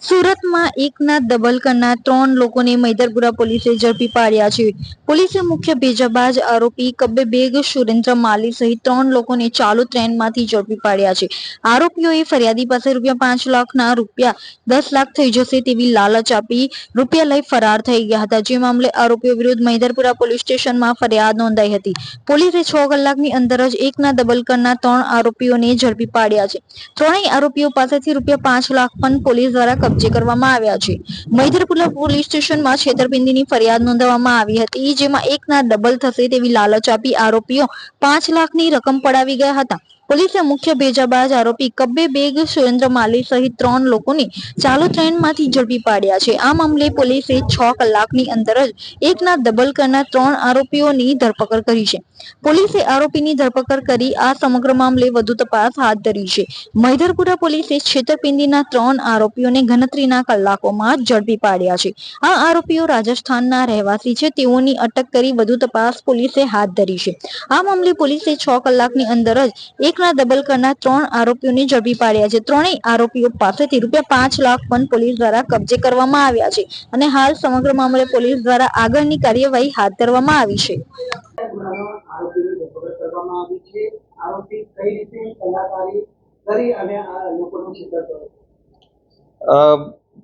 સુરતમાં એકના ડબલ કરનાર 3 લોકોને મૈદરપુરા પોલીસે ઝડપી પાડ્યા છે. પોલીસે મુખ્ય ભેજાબાજ આરોપી કબ્બે બેગ સુરેન્દ્ર માલી સહિત 3 લોકોને ચાલુ ટ્રેનમાંથી ઝડપી પાડ્યા છે. આરોપીઓએ ફરિયાદી પાસે ₹5 લાખના ₹10 લાખ થઈ જશે તેવી લાલચ આપી રૂપિયા લઈ ફરાર થઈ ગયા હતા. જે મામલે આરોપીઓ વિરુદ્ધ મૈદરપુરા પોલીસ સ્ટેશનમાં ફરિયાદ નોંધાઈ હતી. પોલીસે 6 કલાકની અંદર જ એકના ડબલ કરનાર 3 આરોપીઓને ઝડપી પાડ્યા છે. ત્રણેય આરોપીઓ પાસેથી ₹5 લાખ પણ પોલીસ દ્વારા કબજે કરવામાં આવ્યા છે. મૈદરપુરા પોલીસ સ્ટેશનમાં છેતરપિંડીની ફરિયાદ નોંધવામાં આવી હતી, જેમાં એકના ડબલ થશે તેવી લાલચ આપી આરોપીઓ 5 લાખની રકમ પડાવી ગયા હતા. પોલીસે મુખ્ય ભેજાબાજ આરોપી કબ્બે બેગ સુરેન્દ્ર માલી સહિત 3 લોકોને ચાલુ ટ્રેનમાંથી ઝડપી પાડ્યા છે. આ મામલે પોલીસે 6 કલાકની અંદર જ એકના ડબલ કરનાર 3 આરોપીઓની ધરપકડ કરી છે. પોલીસે આરોપીની ધરપકડ કરી આ સમગ્ર મામલે વધુ તપાસ હાથ ધરી છે. મૈદરપુરા પોલીસે છેતરપિંડીના 3 આરોપીઓને ગણતરીના કલાકોમાં ઝડપી પાડ્યા છે. આ આરોપીઓ રાજસ્થાનના રહેવાસી છે. તેઓની અટક કરી વધુ તપાસ પોલીસે હાથ ધરી છે. આ મામલે પોલીસે 6 કલાકની અંદર જ એકના ડબલ કરનાર 3 આરોપીઓને ઝડપી પાડ્યા છે. ત્રણેય આરોપીઓ પાસેથી ₹5 લાખ પણ પોલીસ દ્વારા કબજે કરવામાં આવ્યા છે અને હાલ સમગ્ર મામલે પોલીસ દ્વારા આગળની કાર્યવાહી હાથ ધરવામાં આવી છે.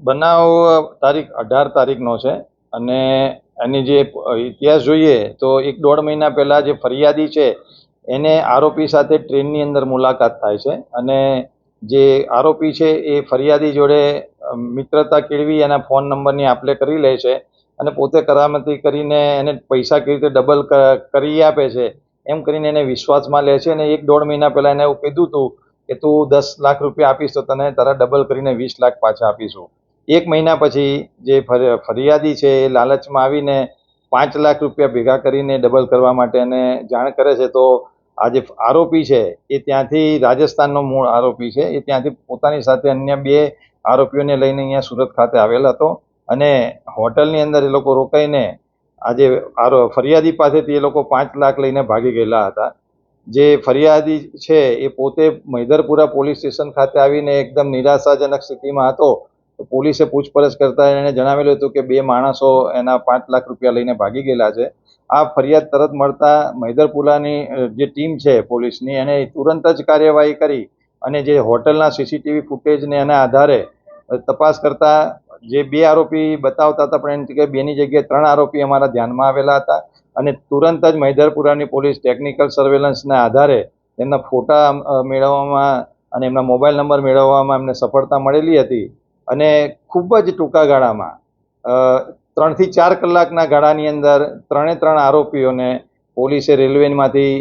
બનાવ તારીખ 18 તારીખનો છે અને એની જે ઇતિહાસ જોઈએ તો 1-1.5 મહિના પહેલા જે ફરિયાદી છે એને આરોપી સાથે ટ્રેનની અંદર મુલાકાત થાય છે અને જે આરોપી છે એ ફરિયાદી જોડે મિત્રતા કેળવી એના ફોન નંબરની આપ-લે કરી લે છે અને પોતે કરામતી કરીને એને પૈસા કેવી રીતે ડબલ કરી આપે છે એમ કરીને એને વિશ્વાસમાં લે છે અને 1-1.5 મહિના પહેલા એને એવું કીધું હતું કે તું ₹10 લાખ આપીશ તો તને તારા ડબલ કરીને ₹20 લાખ પાછા આપીશું. 1 મહિના પછી જે ફરિયાદી છે એ લાલચમાં આવીને ₹5 લાખ ભેગા કરીને ડબલ કરવા માટે એને જાણ કરે છે. તો આ જે આરોપી છે એ ત્યાંથી રાજસ્થાનનો મૂળ આરોપી છે. એ ત્યાંથી પોતાની સાથે અન્ય 2 આરોપીઓને લઈને અહીંયા સુરત ખાતે આવેલ હતો અને હોટલની અંદર એ લોકો રોકાઈને આજે ફરિયાદી પાસેથી એ લોકો ₹5 લાખ લઈને ભાગી ગયેલા હતા. જે ફરિયાદી છે એ પોતે મૈદરપુરા પોલીસ સ્ટેશન ખાતે આવીને એકદમ નિરાશાજનક સ્થિતિમાં હતો. તો પોલીસે પૂછપરછ કરતા એને જણાવેલું હતું કે 2 માણસો એના ₹5 લાખ લઈને ભાગી ગયેલા છે. આ ફરિયાદ તરત મળતા મૈદરપુરાની જે ટીમ છે પોલીસની એને તુરંત જ કાર્યવાહી કરી અને જે હોટલના સીસીટીવી ફૂટેજને એના આધારે તપાસ કરતા જે 2 આરોપી બતાવતા હતા પણ એની જગ્યાએ 2ની જગ્યાએ 3 આરોપી અમારા ધ્યાનમાં આવેલા હતા અને તુરંત જ મૈદરપુરાની પોલીસ ટેકનિકલ સર્વેલન્સના આધારે એમના ફોટા મેળવવામાં અને એમના મોબાઈલ નંબર મેળવવામાં એમને સફળતા મળેલી હતી અને ખૂબ જ ટૂંકા ગાળામાં 3 થી 4 કલાકના ગાળાની અંદર 3 આરોપીઓને પોલીસે રેલવેમાંથી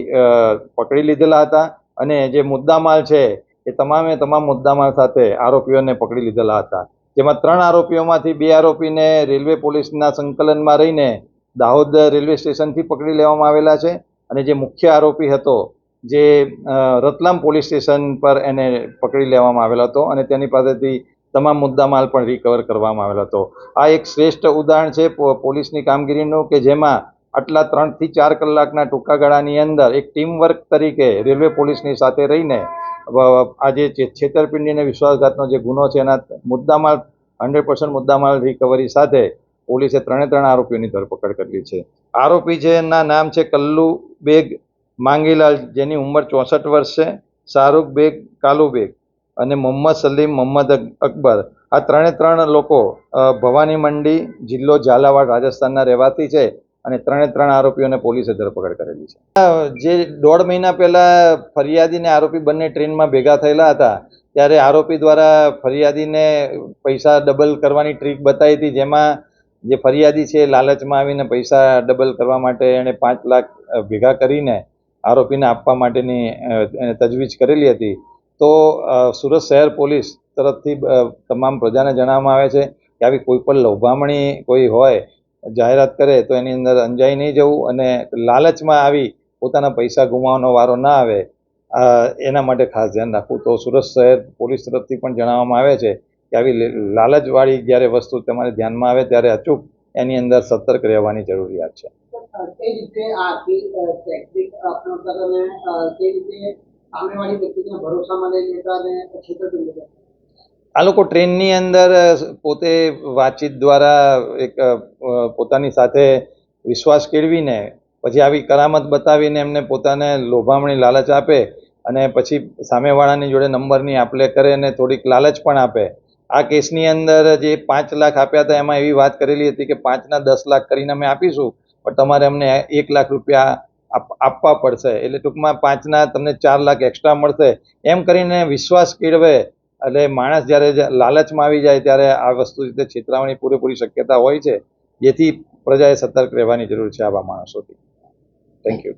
પકડી લીધેલા હતા અને જે મુદ્દામાલ છે એ તમામે તમામ મુદ્દામાલ સાથે આરોપીઓને પકડી લીધેલા હતા. જેમાં 3 આરોપીઓમાંથી 2 આરોપીને રેલવે પોલીસના સંકલનમાં રહીને દાહોદ રેલવે સ્ટેશનથી પકડી લેવામાં આવેલા છે અને જે મુખ્ય આરોપી હતો જે રતલામ પોલીસ સ્ટેશન પર એને પકડી લેવામાં આવેલો હતો અને તેની પાસેથી તમામ મુદ્દામાલ પણ રિકવર કરવામાં આવેલો હતો. આ એક શ્રેષ્ઠ ઉદાહરણ છે પોલીસની કામગીરીનું કે જેમાં આટલા 3 થી 4 કલાકના ટૂંકા ગાળાની અંદર એક ટીમ વર્ક તરીકે રેલવે પોલીસની સાથે રહીને આ જે છેતરપિંડી અને વિશ્વાસઘાતનો જે ગુનો છે એના મુદ્દામાલ 100% મુદ્દામાલ રિકવરી સાથે પોલીસે 3 આરોપીઓની ધરપકડ કરેલી છે. આરોપી છે એના નામ છે કલ્લુ બેગ માંગીલાલ, જેની ઉંમર 64 વર્ષ છે, શાહરૂખ બેગ કાલુ બેગ અને મોહમ્મદ સલીમ મોહમ્મદ અકબર. આ 3 લોકો ભવાની મંડી, જિલ્લો ઝાલાવાડ, રાજસ્થાનના રહેવાસી છે અને 3 આરોપીઓને પોલીસે ધરપકડ કરેલી છે. જે 1.5 મહિના પહેલા ફરિયાદી અને આરોપી બંને ટ્રેનમાં ભેગા થયેલા હતા ત્યારે આરોપી દ્વારા ફરિયાદીને પૈસા ડબલ કરવાની ટ્રીક બતાવી હતી, જેમાં જે ફરિયાદી છે લાલચમાં આવીને પૈસા ડબલ કરવા માટે એણે 5 લાખ ભેગા કરીને આરોપીને આપવા માટેની એને તજવીજ કરેલી હતી. તો સુરત શહેર પોલીસ તરફથી તમામ પ્રજાને જણાવવામાં આવે છે કે આવી કોઈ પણ લોભામણી કોઈ હોય જાહેરાત કરે તો એની અંદર અંજાઈ નહીં જવું અને લાલચમાં આવી પોતાના પૈસા ગુમાવવાનો વારો ના આવે એના માટે ખાસ ધ્યાન રાખવું. તો સુરત શહેર પોલીસ તરફથી પણ જણાવવામાં આવે છે કે આવી લાલચવાળી જ્યારે વસ્તુ તમારે ધ્યાનમાં આવે ત્યારે અચૂક એની અંદર સતર્ક રહેવાની જરૂરિયાત છે. આ લોકો ટ્રેનની અંદર પોતે વાતચીત દ્વારા એક પોતાની સાથે વિશ્વાસ કેળવીને પછી આવી કરામત બતાવીને એમને પોતાને લોભામણી લાલચ આપે અને પછી સામેવાળાની જોડે નંબરની આપલે કરે અને થોડીક લાલચ પણ આપે. આ કેસની અંદર જે 5 લાખ આપ્યા હતા એમાં એવી વાત કરેલી હતી કે 5ના 10 લાખ કરીને અમે આપીશું, પણ તમારે અમને 1 લાખ રૂપિયા આપવા પડશે. એટલે ટૂંકમાં 5ના તમને 4 લાખ એક્સ્ટ્રા મળશે એમ કરીને વિશ્વાસ કેળવે. એટલે માણસ જ્યારે લાલચમાં આવી જાય ત્યારે આ વસ્તુ રીતે છેતરાવાની પૂરેપૂરી શક્યતા હોય છે, જેથી પ્રજાએ સતર્ક રહેવાની જરૂર છે આવા માણસોથી. Thank you.